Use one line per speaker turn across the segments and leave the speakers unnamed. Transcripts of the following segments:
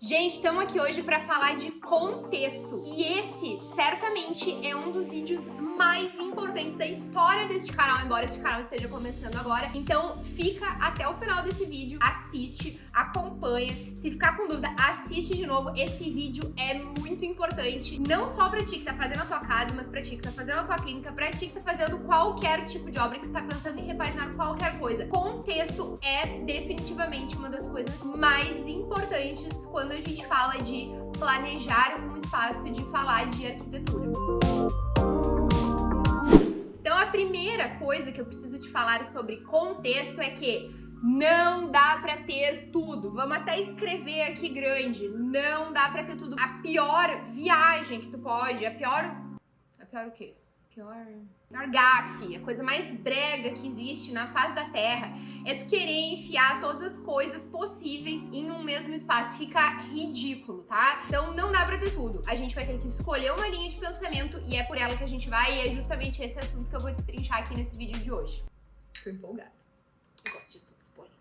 Gente, estamos aqui hoje para falar de contexto e esse certamente é um dos vídeos mais importantes da história deste canal, embora este canal esteja começando agora. Então fica até o final desse vídeo, assiste, acompanha. Se ficar com dúvida, assiste de novo. Esse vídeo é muito importante, não só para ti que tá fazendo a tua casa, mas para ti que tá fazendo a tua clínica, para ti que tá fazendo qualquer tipo de obra, que está pensando em repaginar qualquer coisa. Contexto é definitivamente uma das coisas mais importantes quando a gente fala de planejar um espaço, de falar de arquitetura. Então a primeira coisa que eu preciso te falar sobre contexto é que não dá pra ter tudo. Vamos até escrever aqui grande. Não dá pra ter tudo. A pior viagem que tu pode, a pior o quê? Pior gafe, a coisa mais brega que existe na face da terra é tu querer enfiar todas as coisas possíveis em um mesmo espaço. Fica ridículo, tá? Então não dá pra ter tudo. A gente vai ter que escolher uma linha de pensamento e é por ela que a gente vai, e é justamente esse assunto que eu vou destrinchar aqui nesse vídeo de hoje. Tô empolgada. Eu gosto de assuntos polêmicos.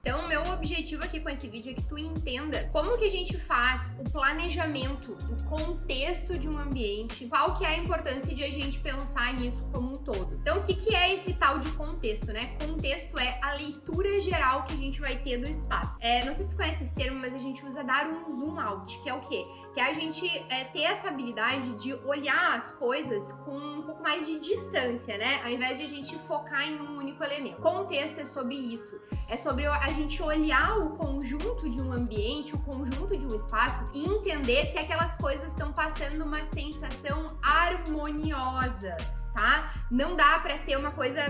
Então, o meu objetivo aqui com esse vídeo é que tu entenda como que a gente faz o planejamento, o contexto de um ambiente, qual que é a importância de a gente pensar nisso como um todo. Então, o que é esse tal de contexto, né? Contexto é a leitura geral que a gente vai ter do espaço. Não sei se tu conhece esse termo, mas a gente usa dar um zoom out, que é o quê? Que é a gente ter essa habilidade de olhar as coisas com um pouco mais de distância, né? Ao invés de a gente focar em um único elemento. Contexto é sobre isso. É sobre a gente olhar o conjunto de um ambiente, o conjunto de um espaço e entender se aquelas coisas estão passando uma sensação harmoniosa, tá? Não dá pra ser uma coisa...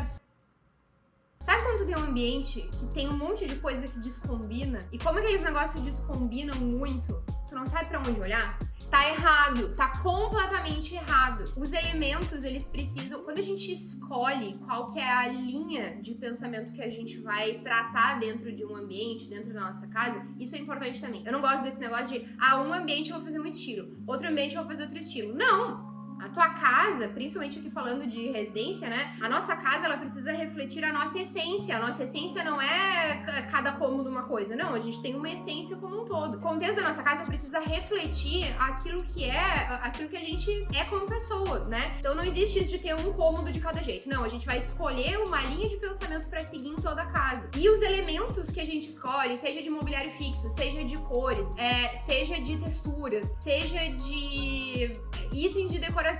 Sabe quando tu tem um ambiente que tem um monte de coisa que descombina? E como aqueles negócios descombinam muito, tu não sabe pra onde olhar? Tá errado, tá completamente errado. Os elementos, eles precisam... Quando a gente escolhe qual que é a linha de pensamento que a gente vai tratar dentro de um ambiente, dentro da nossa casa, isso é importante também. Eu não gosto desse negócio de, um ambiente eu vou fazer um estilo, outro ambiente eu vou fazer outro estilo. Não! A tua casa, principalmente aqui falando de residência, né? A nossa casa, ela precisa refletir a nossa essência. A nossa essência não é cada cômodo uma coisa. Não, a gente tem uma essência como um todo. O contexto da nossa casa precisa refletir aquilo que a gente é como pessoa, né? Então não existe isso de ter um cômodo de cada jeito. Não, a gente vai escolher uma linha de pensamento pra seguir em toda a casa. E os elementos que a gente escolhe, seja de mobiliário fixo, seja de cores, seja de texturas, seja de itens de decoração,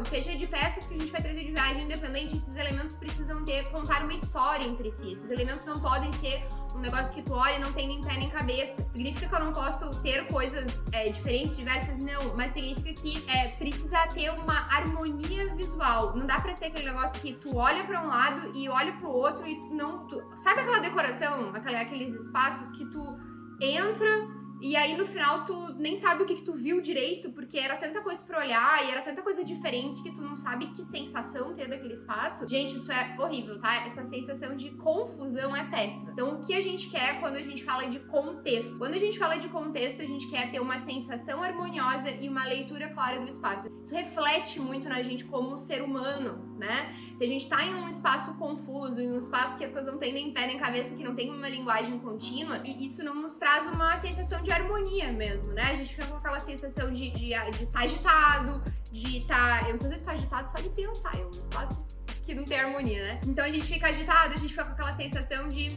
seja de peças que a gente vai trazer de viagem independente, esses elementos precisam contar uma história entre si. Esses elementos não podem ser um negócio que tu olha e não tem nem pé nem cabeça. Significa que eu não posso ter coisas diferentes, diversas? Não, mas significa que precisa ter uma harmonia visual. Não dá pra ser aquele negócio que tu olha pra um lado e olha pro outro e tu não... Sabe aquela decoração, aqueles espaços que tu entra... E aí, no final, tu nem sabe o que tu viu direito, porque era tanta coisa pra olhar e era tanta coisa diferente que tu não sabe que sensação ter daquele espaço. Gente, isso é horrível, tá? Essa sensação de confusão é péssima. Então, o que a gente quer quando a gente fala de contexto? Quando a gente fala de contexto, a gente quer ter uma sensação harmoniosa e uma leitura clara do espaço. Isso reflete muito na gente como um ser humano, né? Se a gente tá em um espaço confuso, em um espaço que as coisas não têm nem pé nem cabeça, que não tem uma linguagem contínua, e isso não nos traz uma sensação de harmonia mesmo, né? A gente fica com aquela sensação de tá agitado, eu inclusive tô agitado só de pensar, é um espaço que não tem harmonia, né? Então a gente fica agitado, a gente fica com aquela sensação de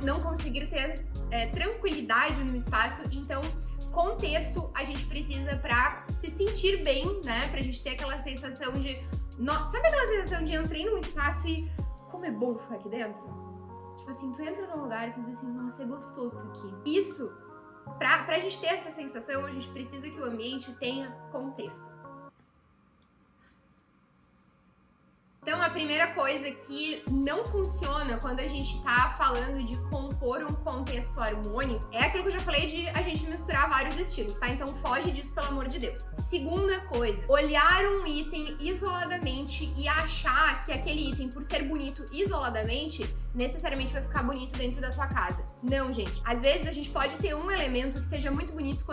não conseguir ter tranquilidade no espaço. Então, contexto a gente precisa pra se sentir bem, né? Pra gente ter aquela sensação de... Sabe aquela sensação de entrei num espaço e como é bom ficar aqui dentro? Tipo assim, tu entra num lugar e tu diz assim, nossa, é gostoso estar aqui. Isso... Pra gente ter essa sensação, a gente precisa que o ambiente tenha contexto. Então, a primeira coisa que não funciona quando a gente tá falando de compor um contexto harmônico é aquilo que eu já falei de a gente misturar vários estilos, tá? Então, foge disso, pelo amor de Deus. Segunda coisa, olhar um item isoladamente e achar que aquele item, por ser bonito isoladamente, necessariamente vai ficar bonito dentro da tua casa. Não, gente. Às vezes a gente pode ter um elemento que seja muito bonito,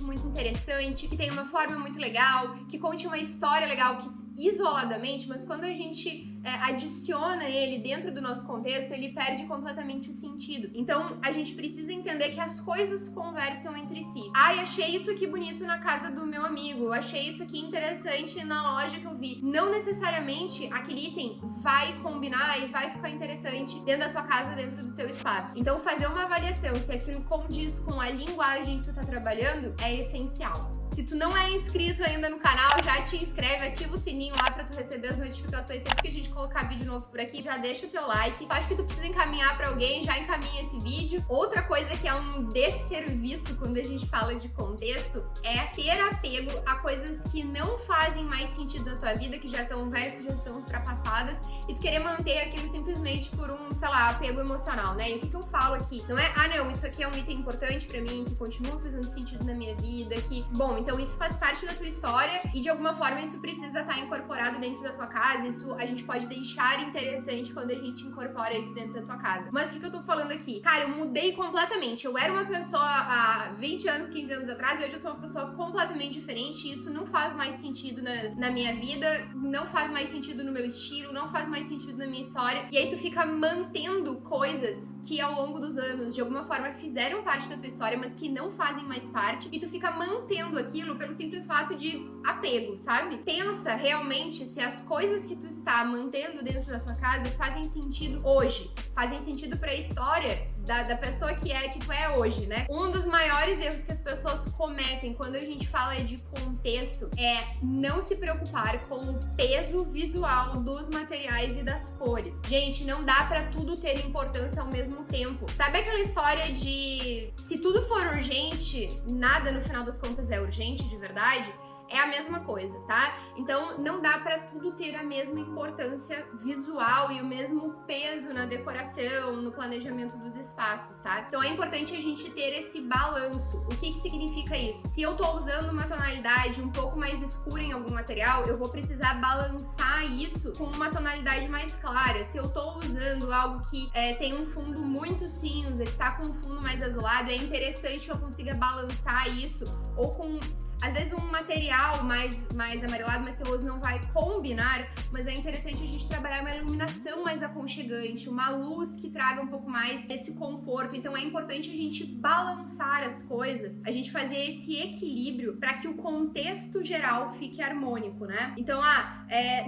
muito interessante, que tenha uma forma muito legal, que conte uma história legal, que isoladamente, mas quando a gente adiciona ele dentro do nosso contexto, ele perde completamente o sentido. Então, a gente precisa entender que as coisas conversam entre si. Ai, achei isso aqui bonito na casa do meu amigo, achei isso aqui interessante na loja que eu vi. Não necessariamente aquele item vai combinar e vai ficar interessante dentro da tua casa, dentro do teu espaço. Então, fazer uma avaliação se aquilo condiz com a linguagem que tu tá trabalhando é essencial. Se tu não é inscrito ainda no canal, já te inscreve, ativa o sininho lá pra tu receber as notificações sempre que a gente colocar vídeo novo por aqui. Já deixa o teu like. Eu acho que tu precisa encaminhar pra alguém, já encaminha esse vídeo. Outra coisa que é um desserviço quando a gente fala de contexto é ter apego a coisas que não fazem mais sentido na tua vida, que já estão velhas, que já estão ultrapassadas, e tu querer manter aquilo simplesmente por um, sei lá, apego emocional, né? E o que eu falo aqui? Não é, não, isso aqui é um item importante pra mim, que continua fazendo sentido na minha vida, que, bom, então isso faz parte da tua história e de alguma forma isso precisa estar incorporado dentro da tua casa. Isso a gente pode deixar interessante quando a gente incorpora isso dentro da tua casa. Mas o que eu tô falando aqui? Cara, eu mudei completamente. Eu era uma pessoa há 20 anos, 15 anos atrás, e hoje eu sou uma pessoa completamente diferente. E isso não faz mais sentido na minha vida, não faz mais sentido no meu estilo, não faz mais sentido na minha história. E aí tu fica mantendo coisas que ao longo dos anos, de alguma forma, fizeram parte da tua história, mas que não fazem mais parte, e tu fica mantendo aquilo pelo simples fato de apego, sabe? Pensa realmente se as coisas que tu está mantendo dentro da tua casa fazem sentido hoje, fazem sentido pra história da pessoa que tu é hoje, né? Um dos maiores erros que as pessoas cometem quando a gente fala de contexto é não se preocupar com o peso visual dos materiais e das cores. Gente, não dá pra tudo ter importância ao mesmo tempo. Sabe aquela história de se tudo for urgente, nada no final das contas é urgente de verdade? É a mesma coisa, tá? Então, não dá pra tudo ter a mesma importância visual e o mesmo peso na decoração, no planejamento dos espaços, tá? Então, é importante a gente ter esse balanço. O que significa isso? Se eu tô usando uma tonalidade um pouco mais escura em algum material, eu vou precisar balançar isso com uma tonalidade mais clara. Se eu tô usando algo que tem um fundo muito cinza, que tá com um fundo mais azulado, é interessante que eu consiga balançar isso, ou com... Às vezes um material mais amarelado, mais terroso não vai combinar, mas é interessante a gente trabalhar uma iluminação mais aconchegante, uma luz que traga um pouco mais desse conforto. Então é importante a gente balançar as coisas, a gente fazer esse equilíbrio para que o contexto geral fique harmônico, né? Então,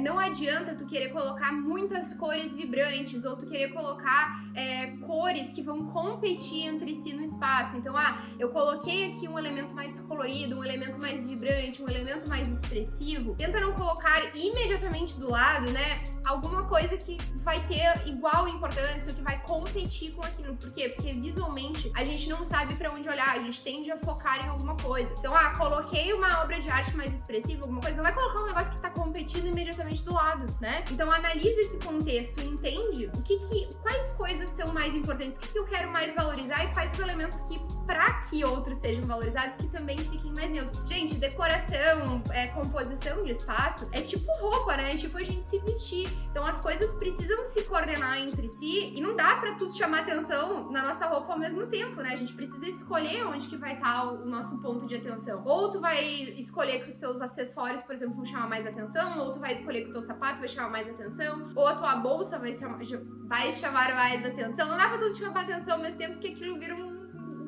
não adianta tu querer colocar muitas cores vibrantes ou tu querer colocar cores que vão competir entre si no espaço. Então, eu coloquei aqui um elemento mais colorido, um elemento mais vibrante, um elemento mais expressivo. Tenta não colocar imediatamente do lado, né, alguma coisa que vai ter igual importância ou que vai competir com aquilo. Por quê? Porque visualmente a gente não sabe pra onde olhar, a gente tende a focar em alguma coisa. Então, coloquei uma obra de arte mais expressiva, alguma coisa, não vai colocar um negócio que tá competindo imediatamente do lado, né? Então, analisa esse contexto e entende quais coisas são mais importantes, o que eu quero mais valorizar e quais os elementos que, pra que outros sejam valorizados, que também fiquem mais neutros. Gente, decoração, composição de espaço é tipo roupa, né? É tipo a gente se vestir. Então as coisas precisam se coordenar entre si e não dá pra tudo chamar atenção na nossa roupa ao mesmo tempo, né? A gente precisa escolher onde que vai estar o nosso ponto de atenção. Ou tu vai escolher que os teus acessórios, por exemplo, vão chamar mais atenção, ou tu vai escolher que o teu sapato vai chamar mais atenção, ou a tua bolsa vai chamar mais atenção. Não dá pra tudo chamar atenção ao mesmo tempo, porque aquilo vira um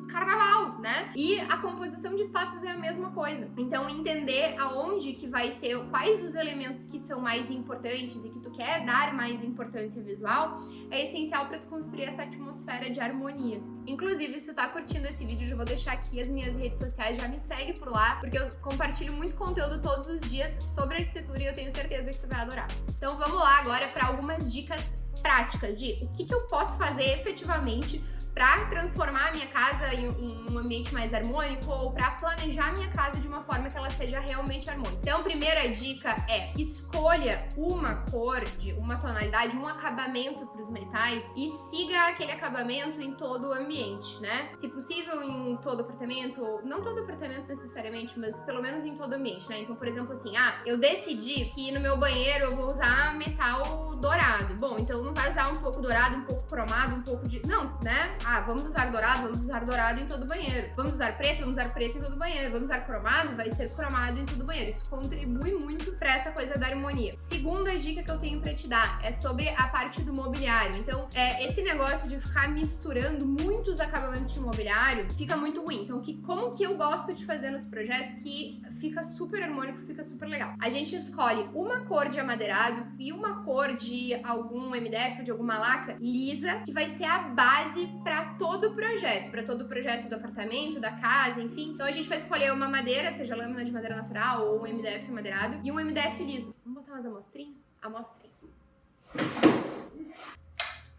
carnaval, né? E a composição de espaços é a mesma coisa. Então, entender aonde que vai ser, quais os elementos que são mais importantes e que tu quer dar mais importância visual, é essencial para tu construir essa atmosfera de harmonia. Inclusive, se tu tá curtindo esse vídeo, eu já vou deixar aqui as minhas redes sociais, já me segue por lá, porque eu compartilho muito conteúdo todos os dias sobre arquitetura e eu tenho certeza que tu vai adorar. Então, vamos lá agora para algumas dicas práticas de o que eu posso fazer efetivamente para transformar a minha casa em um ambiente mais harmônico ou para planejar a minha casa de uma forma que ela seja realmente harmônica. Então, a primeira dica é escolha uma cor, uma tonalidade, um acabamento para os metais e siga aquele acabamento em todo o ambiente, né? Se possível, em todo apartamento, não todo apartamento necessariamente, mas pelo menos em todo o ambiente, né? Então, por exemplo, assim, eu decidi que no meu banheiro eu vou usar metal dourado. Bom, então não vai usar um pouco dourado, um pouco cromado, um pouco de... Não, né? vamos usar dourado em todo o banheiro. Vamos usar preto em todo o banheiro. Vamos usar cromado, vai ser cromado em todo o banheiro. Isso contribui muito pra essa coisa da harmonia. Segunda dica que eu tenho pra te dar é sobre a parte do mobiliário. Então, esse negócio de ficar misturando muitos acabamentos de mobiliário fica muito ruim. Então, como que eu gosto de fazer nos projetos que fica super harmônico, fica super legal? A gente escolhe uma cor de amadeirado e uma cor de algum MDF ou de alguma lacra lisa, que vai ser a base para todo o projeto do apartamento, da casa, enfim. Então a gente vai escolher uma madeira, seja lâmina de madeira natural ou um MDF amadeirado, e um MDF liso. Vamos botar umas amostrinhas?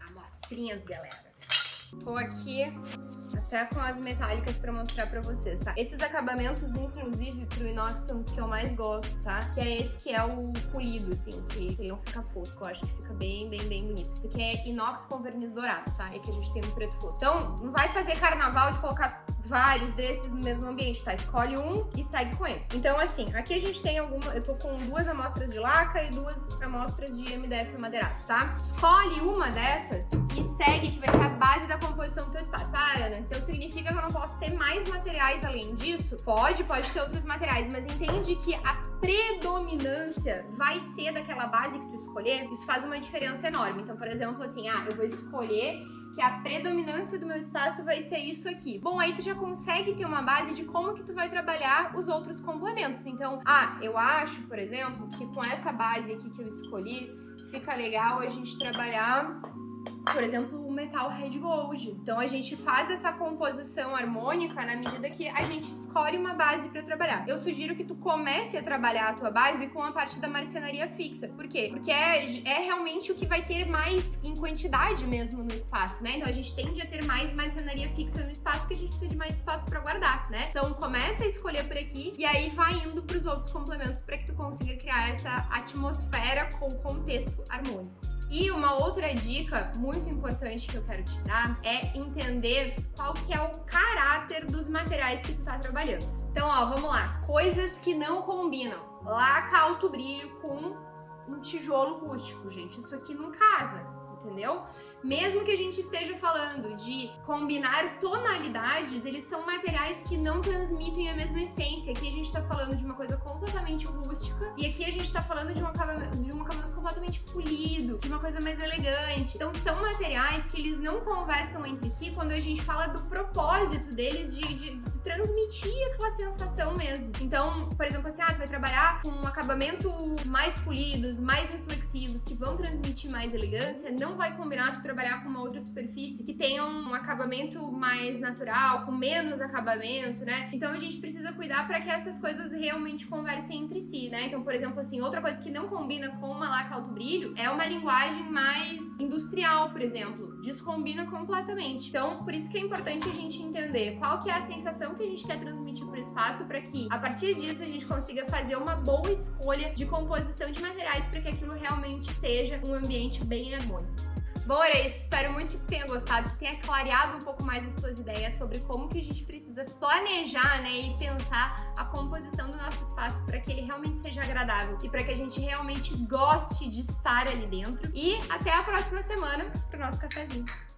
Amostrinhas, galera. Tô aqui até com as metálicas pra mostrar pra vocês, tá? Esses acabamentos, inclusive, pro inox são os que eu mais gosto, tá? Que é esse que é o polido, assim, que ele não fica fosco. Eu acho que fica bem bonito. Isso aqui é inox com verniz dourado, tá? É que a gente tem um preto fosco. Então, não vai fazer carnaval de colocar vários desses no mesmo ambiente, tá? Escolhe um e segue com ele. Então, assim, aqui a gente tem eu tô com 2 amostras de laca e 2 amostras de MDF madeirado, tá? Escolhe uma dessas e segue, que vai ser a base da composição do teu espaço. Ana, então significa que eu não posso ter mais materiais além disso? Pode ter outros materiais, mas entende que a predominância vai ser daquela base que tu escolher. Isso faz uma diferença enorme. Então, por exemplo, assim, eu vou escolher que a predominância do meu espaço vai ser isso aqui. Bom, aí tu já consegue ter uma base de como que tu vai trabalhar os outros complementos. Então, eu acho, por exemplo, que com essa base aqui que eu escolhi, fica legal a gente trabalhar, por exemplo, o metal red gold. Então a gente faz essa composição harmônica na medida que a gente escolhe uma base para trabalhar. Eu sugiro que tu comece a trabalhar a tua base com a parte da marcenaria fixa. Por quê? Porque é realmente o que vai ter mais em quantidade mesmo no espaço, né? Então a gente tende a ter mais marcenaria fixa no espaço porque a gente precisa de mais espaço para guardar, né? Então começa a escolher por aqui e aí vai indo para os outros complementos para que tu consiga criar essa atmosfera com contexto harmônico. E uma outra dica muito importante que eu quero te dar é entender qual que é o caráter dos materiais que tu tá trabalhando. Então, vamos lá. Coisas que não combinam. Laca alto brilho com um tijolo rústico, gente. Isso aqui não casa, entendeu? Mesmo que a gente esteja falando de combinar tonalidades, eles são materiais que não transmitem a mesma essência. Aqui a gente tá falando de uma coisa completamente rústica e aqui a gente tá falando de um acabamento completamente polido, de uma coisa mais elegante. Então são materiais que eles não conversam entre si quando a gente fala do propósito deles de transmitir aquela sensação mesmo. Então, por exemplo, assim, tu vai trabalhar com um acabamento mais polidos, mais reflexivos, que vão transmitir mais elegância, não vai combinar tu trabalhar com uma outra superfície que tenha um acabamento mais natural, com menos acabamento, né? Então a gente precisa cuidar para que essas coisas realmente conversem entre si, né? Então, por exemplo, assim, outra coisa que não combina com uma laca alto brilho é uma linguagem mais industrial, por exemplo. Descombina completamente. Então, por isso que é importante a gente entender qual que é a sensação que a gente quer transmitir para o espaço, para que, a partir disso, a gente consiga fazer uma boa escolha de composição de materiais para que aquilo realmente seja um ambiente bem harmônico. Bom, era isso. Espero muito que tu tenha gostado, que tenha clareado um pouco mais as tuas ideias sobre como que a gente precisa planejar, né, e pensar a composição do nosso espaço para que ele realmente seja agradável e para que a gente realmente goste de estar ali dentro. E até a próxima semana pro nosso cafezinho.